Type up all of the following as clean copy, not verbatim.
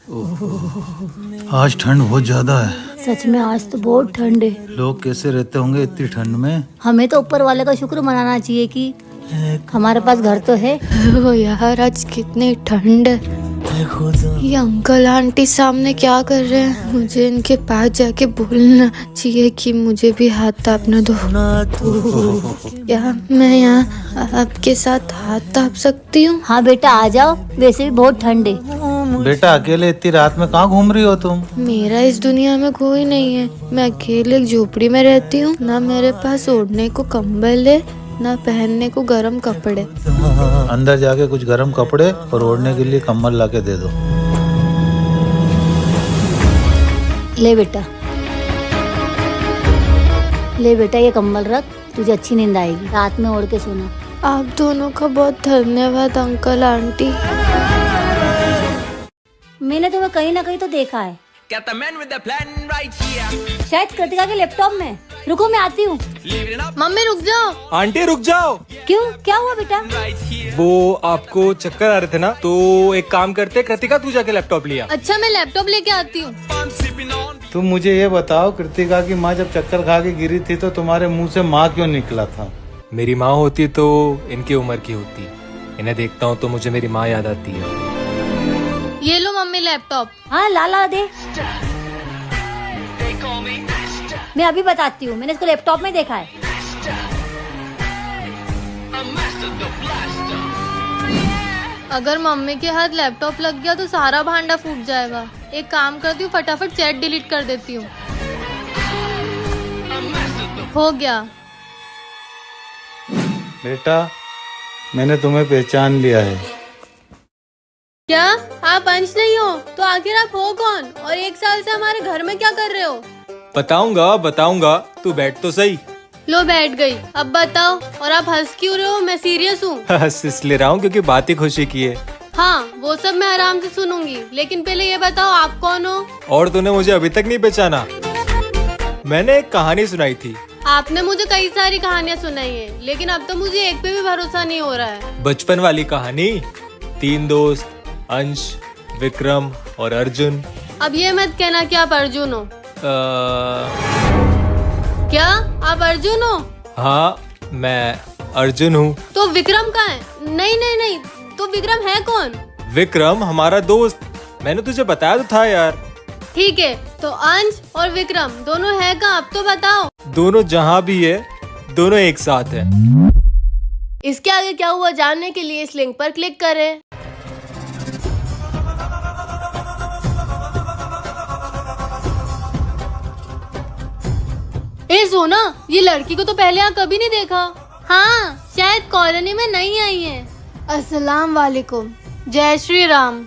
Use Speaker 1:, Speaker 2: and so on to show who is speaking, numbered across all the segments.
Speaker 1: आज ठंड बहुत ज्यादा है।
Speaker 2: सच में आज तो बहुत ठंड है।
Speaker 1: लोग कैसे रहते होंगे इतनी ठंड में।
Speaker 2: हमें तो ऊपर वाले का शुक्र मनाना चाहिए कि हमारे पास घर तो है।
Speaker 3: ओ यार आज कितनी ठंड है। ये अंकल आंटी सामने क्या कर रहे हैं? मुझे इनके पास जाके बोलना चाहिए कि मुझे भी हाथ तापना दो। क्या मैं यहाँ आपके साथ हाथ ताप सकती हूँ?
Speaker 2: हाँ बेटा आ जाओ, वैसे भी बहुत ठंड है।
Speaker 1: बेटा अकेले इतनी रात में कहाँ घूम रही हो तुम?
Speaker 3: मेरा इस दुनिया में कोई नहीं है। मैं अकेले एक झोपड़ी में रहती हूँ। ना मेरे पास ओढ़ने को कंबल है, ना पहनने को गर्म कपड़े।
Speaker 1: अंदर जाके कुछ गर्म कपड़े और ओढ़ने के लिए कंबल लाके दे दो।
Speaker 2: ले बेटा, ले बेटा ये कंबल रख, तुझे अच्छी नींद आएगी। रात में ओढ़ के सोना।
Speaker 3: आप दोनों का बहुत धन्यवाद अंकल आंटी।
Speaker 2: मैंने तुम्हें कहीं ना कहीं तो देखा है।
Speaker 4: Got the man with the plan right here.
Speaker 2: शायद कृतिका के लैपटॉप में। रुको मैं आती हूँ।
Speaker 4: Leave it up
Speaker 3: मम्मी रुक जाओ।
Speaker 5: आंटी रुक जाओ।
Speaker 2: क्यों, क्या हुआ बेटा?
Speaker 4: right here.
Speaker 5: वो आपको चक्कर आ रहे थे ना, तो एक काम करते, कृतिका तू जाके लैपटॉप लिया।
Speaker 3: अच्छा मैं लैपटॉप लेके आती हूँ।
Speaker 4: I'm sipping on.
Speaker 1: तुम मुझे ये बताओ, कृतिका की माँ जब चक्कर खा के गिरी थी तो तुम्हारे मुंह से माँ क्यों निकला था?
Speaker 5: मेरी माँ होती तो इनकी उम्र की होती। इन्हें देखता हूँ तो मुझे मेरी माँ याद आती है।
Speaker 3: ये लो मम्मी लैपटॉप।
Speaker 2: हाँ ला दे।
Speaker 4: They call me.
Speaker 2: मैं अभी बताती हूँ, मैंने इसको लैपटॉप में देखा है।
Speaker 4: I'm master the blaster.
Speaker 3: अगर मम्मी के हाथ लैपटॉप लग गया तो सारा भांडा फूट जाएगा। एक काम करती हूँ, फटाफट चैट डिलीट कर देती हूँ।
Speaker 4: I'm master the.
Speaker 3: हो गया।
Speaker 1: बेटा मैंने तुम्हें पहचान लिया है।
Speaker 3: क्या आप अंश नहीं हो? तो आखिर आप हो कौन? और एक साल से हमारे घर में क्या कर रहे हो?
Speaker 5: बताऊंगा, तू बैठ तो सही।
Speaker 3: लो बैठ गई। अब बताओ। और आप हंस क्यों रहे हो? मैं सीरियस हूँ।
Speaker 5: हंस इसलिए रहा हूँ क्योंकि बात ही खुशी की है।
Speaker 3: हाँ वो सब मैं आराम से सुनूंगी, लेकिन पहले ये बताओ आप कौन हो?
Speaker 5: और तूने मुझे अभी तक नहीं पहचाना? मैंने एक कहानी सुनाई थी।
Speaker 3: आपने मुझे कई सारी कहानियाँ सुनाई है, लेकिन अब तो मुझे एक पे भी भरोसा नहीं हो रहा है।
Speaker 5: बचपन वाली कहानी। 3 दोस्त, अंश, विक्रम और अर्जुन।
Speaker 3: अब ये मत कहना कि आप अर्जुन हो। क्या आप अर्जुन हो?
Speaker 5: हाँ मैं अर्जुन हूँ।
Speaker 3: तो विक्रम कहाँ है? नहीं, तो विक्रम है कौन?
Speaker 5: विक्रम हमारा दोस्त। मैंने तुझे बताया तो था यार।
Speaker 3: ठीक है, तो अंश और विक्रम दोनों है कहाँ? अब तो बताओ।
Speaker 5: दोनों जहाँ भी है, दोनों एक साथ है।
Speaker 3: इसके आगे क्या हुआ जानने के लिए इस लिंक पर क्लिक करें। ए सोना, ये लड़की को तो पहले यहाँ कभी नहीं देखा। हाँ शायद कॉलोनी में नई आई है। अस्सलाम वालेकुम। जय श्री राम।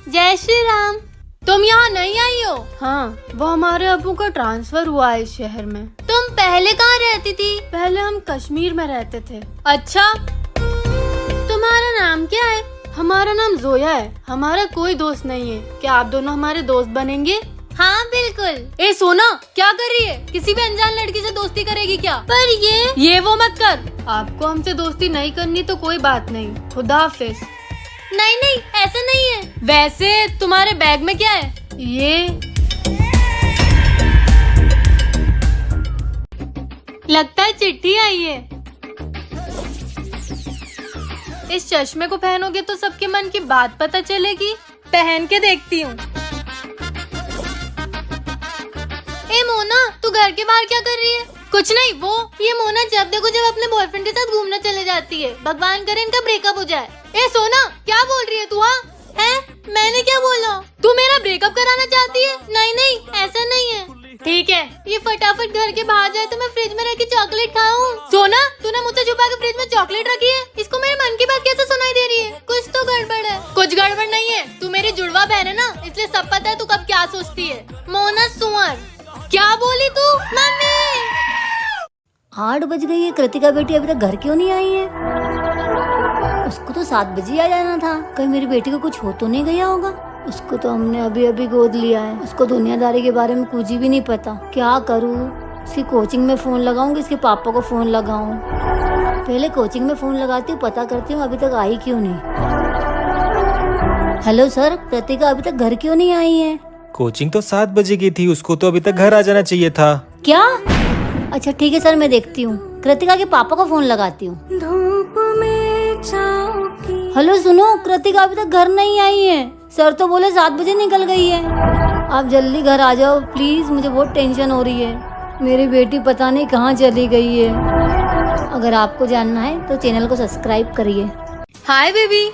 Speaker 3: जय श्री राम। तुम यहाँ नहीं आई हो? हाँ वो हमारे अबू का ट्रांसफर हुआ है इस शहर में। तुम पहले कहाँ रहती थी? पहले हम कश्मीर में रहते थे। अच्छा तुम्हारा नाम क्या है? हमारा नाम जोया है। हमारा कोई दोस्त नहीं है, क्या आप दोनों हमारे दोस्त बनेंगे? हाँ बिल्कुल। ए सोना क्या कर रही है? किसी भी अनजान लड़की से दोस्ती करेगी क्या? पर ये वो मत कर। आपको हमसे दोस्ती नहीं करनी तो कोई बात नहीं, खुदा हाफिज। नहीं ऐसा नहीं है। वैसे तुम्हारे बैग में क्या है? ये लगता है चिट्ठी आई है। इस चश्मे को पहनोगे तो सबके मन की बात पता चलेगी। पहन के देखती हूँ। ए मोना, तू घर के बाहर क्या कर रही है? कुछ नहीं। वो ये मोना जब देखो जब अपने बॉयफ्रेंड के साथ घूमने चले जाती है। भगवान करे इनका ब्रेकअप हो जाए। ए सोना क्या बोल रही है तू? हाँ है? मैंने क्या बोला? तू मेरा ब्रेकअप कराना चाहती है? नहीं ऐसा नहीं है। ठीक है, ये फटाफट घर के बाहर जाए तो मैं फ्रिज में रखी चॉकलेट खाऊं। सोना तूने मुझसे छुपा के फ्रिज में चॉकलेट रखी है। इसको मेरे मन की बात कैसे सुनाई दे रही है? कुछ तो गड़बड़ है। कुछ गड़बड़ नहीं है, तू मेरी जुड़वा बहन है ना, इसलिए सब पता है तू कब क्या सोचती है। मोना सुअर। क्या बोली तू? मम्मी
Speaker 2: 8 बज गई है, कृतिका बेटी अभी तक घर क्यों नहीं आई है? उसको तो 7 बजे आ जाना था। कहीं मेरी बेटी को कुछ हो तो नहीं गया होगा? उसको तो हमने अभी अभी गोद लिया है। उसको दुनियादारी के बारे में कुछ भी नहीं पता। क्या करूँ? इसकी कोचिंग में फोन लगाऊं कि इसके पापा को फोन लगाऊं? पहले कोचिंग में फोन लगाती हूँ, पता करती हूँ अभी तक आई क्यों नहीं। हेलो सर, कृतिका अभी तक घर क्यों नहीं आई है?
Speaker 5: कोचिंग तो 7 बजे की थी, उसको तो अभी तक घर आ जाना चाहिए था।
Speaker 2: क्या? अच्छा ठीक है सर, मैं देखती हूँ। कृतिका के पापा को फोन लगाती हूँ। हेलो सुनो, कृतिका अभी तक घर नहीं आई है। सर तो बोले 7 बजे निकल गई है। आप जल्दी घर आ जाओ प्लीज, मुझे बहुत टेंशन हो रही है। मेरी बेटी पता नहीं कहाँ चली गई है। अगर आपको जानना है तो चैनल को सब्सक्राइब करिए।
Speaker 3: Hi baby.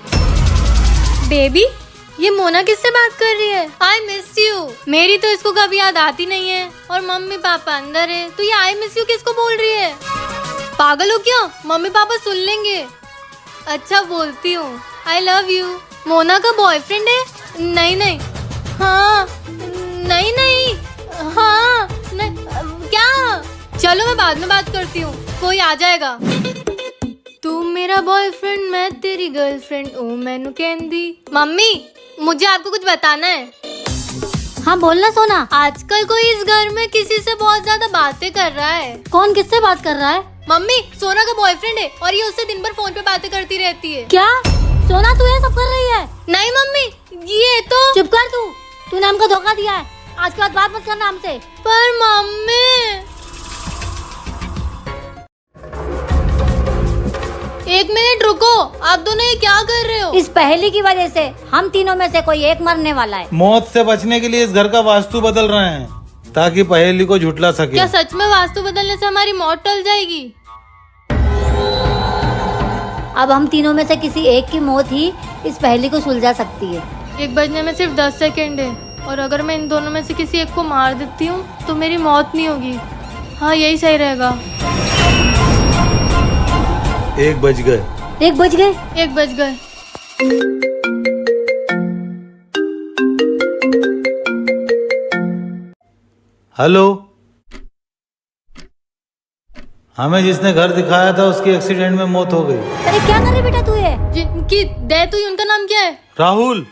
Speaker 3: बेबी, ये मोना किससे बात कर रही है? I miss you. मेरी तो इसको कभी याद आती नहीं है और मम्मी पापा अंदर है, तो ये आई मिस यू किसको बोल रही है? पागल हो क्या? मम्मी पापा सुन लेंगे। अच्छा बोलती हूँ, आई लव यू। मोना का बॉयफ्रेंड है? नहीं नहीं। हाँ नहीं नहीं। हाँ नहीं। क्या? चलो मैं बाद में बात करती हूँ, कोई आ जाएगा। तू मेरा बॉयफ्रेंड, मैं तेरी गर्लफ्रेंड। ओ मैनू कहंदी। मम्मी, मुझे आपको कुछ बताना है।
Speaker 2: हाँ बोलना सोना।
Speaker 3: आजकल कोई इस घर में किसी से बहुत ज्यादा बातें कर रहा है।
Speaker 2: कौन किससे बात कर रहा है?
Speaker 3: मम्मी, सोना का बॉयफ्रेंड है और ये उससे दिन भर फोन पे बातें करती रहती है।
Speaker 2: क्या सोना तू ये सब कर रही है?
Speaker 3: नहीं मम्मी, ये तो।
Speaker 2: चुप कर तूने हमको धोखा दिया है। आज के बाद बात मत करना हमसे।
Speaker 3: पर मम्मी, एक मिनट रुको, आप दोनों ये क्या कर रहे हो?
Speaker 2: इस पहेली की वजह से हम तीनों में से कोई एक मरने वाला है।
Speaker 1: मौत से बचने के लिए इस घर का वास्तु बदल रहे हैं ताकि पहेली को झुठला सके।
Speaker 3: क्या सच में वास्तु बदलने से हमारी मौत टल जाएगी?
Speaker 2: अब हम तीनों में से किसी एक की मौत ही इस पहेली को सुलझा सकती है।
Speaker 3: 1 बजने में सिर्फ 10 सेकेंड है और अगर मैं इन दोनों में से किसी एक को मार देती हूँ तो मेरी मौत नहीं होगी। हाँ यही सही रहेगा।
Speaker 1: 1 बज गए।
Speaker 2: 1 बज गए।
Speaker 3: 1 बज गए।
Speaker 1: हेलो, हमें जिसने घर दिखाया था उसकी एक्सीडेंट में मौत हो गई।
Speaker 2: अरे क्या कर रही बेटा तू ये?
Speaker 3: जिनकी डेथ हुई उनका नाम क्या है?
Speaker 1: राहुल।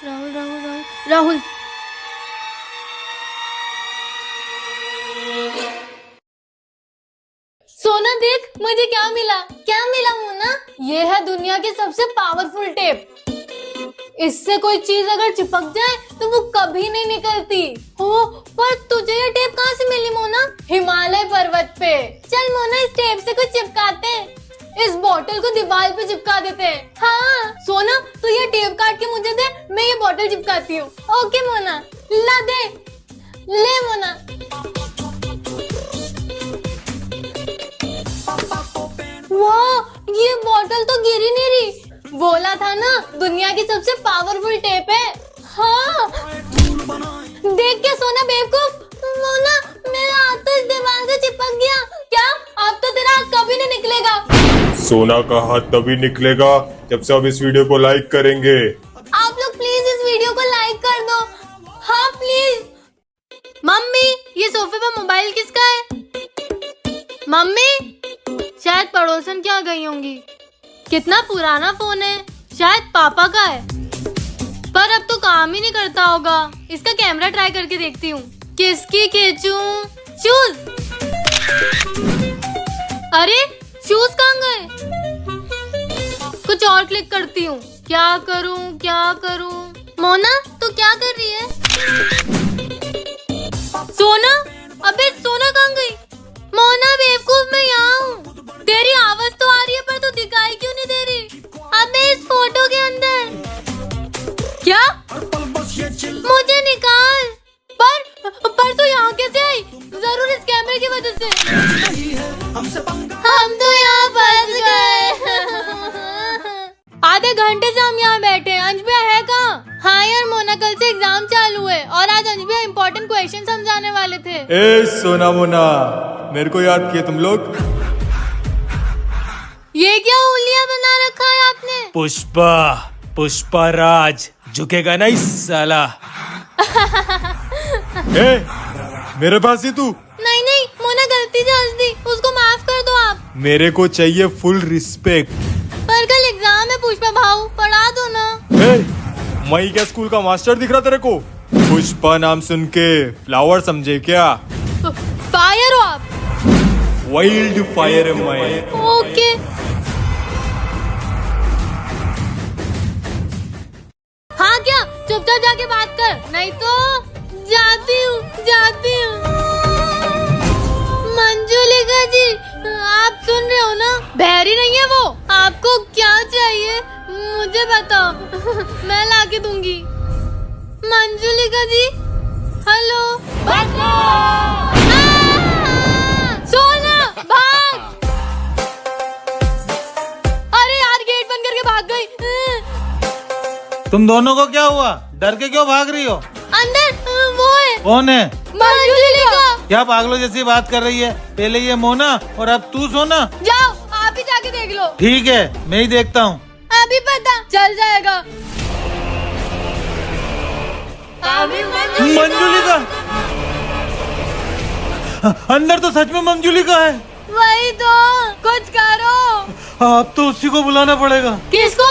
Speaker 3: राहुल राहुल राहुल राहुल। सोना देख, मुझे क्या मिला? क्या मिला मोना? ये है दुनिया की सबसे पावरफुल टेप। इससे कोई चीज अगर चिपक जाए तो वो कभी नहीं निकलती। हो, पर तुझे ये टेप कहाँ से मिली मोना? हिमालय पर्वत पे। चल मोना, इस टेप से कुछ चिपकाते हैं। इस बोतल को दीवार पे चिपका देते हैं। हाँ सोना, तू ये टेप काट के मुझे दे, मैं ये बोतल चिपकाती हूँ। ओके मोना, ला दे। ले मोना। वाह, ये बोतल तो गिर ही नहीं रही। बोला था ना, दुनिया की सबसे पावरफुल टेप है। हाँ देख के सोना बेवकूफ। मोना, मेरा हाथ तो इस दीवार से चिपक गया। क्या? अब तो तेरा हाथ कभी नहीं निकलेगा।
Speaker 6: सोना का हाथ तभी निकलेगा जब से आप इस वीडियो को लाइक करेंगे।
Speaker 3: आप लोग प्लीज इस वीडियो को लाइक कर दो। हाँ प्लीज। मम्मी, ये सोफे पर मोबाइल किसका है? मम्मी, शायद पड़ोसन क्या गई होंगी। कितना पुराना फोन है, शायद पापा का है। पर अब तो काम ही नहीं करता होगा। इसका कैमरा ट्राई करके देखती हूँ। किसकी खींचूं? शूज। अरे शूज कहाँ गए? कुछ और क्लिक करती हूँ। क्या करूँ क्या करूँ? मोना, तू क्या कर रही है? सोना, अबे सोना कहाँ गई? मोना बेवकूफ, मैं यहाँ हूँ। तेरी आवाज तो आ रही है पर तू दिखाई क्यों नहीं दे रही? अबे इस फोटो के अंदर। क्या? मुझे निकाल। पर तू यहाँ कैसे आई? जरूर इस कैमरे की वजह से। हम तो यहाँ फंस गए। आधे घंटे से हम यहाँ बैठे हैं। अंश भैया है कहाँ? हाँ यार मोना, कल से एग्जाम चालू है और आज अंश भैया इम्पोर्टेंट क्वेश्चन समझाने वाले थे।
Speaker 5: ए सोना मोना, मेरे को याद किया तुम लोग?
Speaker 3: ये क्या हुलिया बना रखा है आपने?
Speaker 5: पुष्पा राज झुकेगा नहीं साला। ए, मेरे पास ही तू।
Speaker 3: नहीं नहीं मोना, गलती से हंस दी, उसको माफ कर दो आप।
Speaker 5: मेरे को चाहिए फुल रिस्पेक्ट।
Speaker 3: पर कल एग्जाम है पुष्पा भाऊ, पढ़ा दो ना।
Speaker 5: ए, मैं क्या स्कूल का मास्टर दिख रहा तेरे को? पुष्पा नाम सुन के फ्लावर समझे क्या?
Speaker 3: फायर हो आप।
Speaker 5: वाइल्ड फायर है मैं।
Speaker 3: ओके। नहीं तो जाती हूँ। मंजुलिका जी, आप सुन रहे हो ना? बहरी नहीं है वो। आपको क्या चाहिए मुझे बताओ, मैं लाके दूंगी। मंजुलिका जी, हेलो। सोना, भाग। अरे यार, गेट बंद करके भाग गई।
Speaker 1: तुम दोनों को क्या हुआ? डर के क्यों भाग रही हो?
Speaker 3: अंदर वो है।
Speaker 1: कौन है?
Speaker 3: मंजुलिका।
Speaker 1: क्या पागलों जैसी बात कर रही है? पहले ये मोना और अब तू सोना।
Speaker 3: जाओ, आप ही जाके देख लो।
Speaker 1: ठीक है, मैं ही देखता हूँ।
Speaker 3: अभी पता चल जाएगा। अभी
Speaker 1: मंजुलिका, अंदर तो सच में मंजुलिका है।
Speaker 3: वही तो, कुछ करो।
Speaker 1: अब तो उसी को बुलाना पड़ेगा।
Speaker 3: किसको?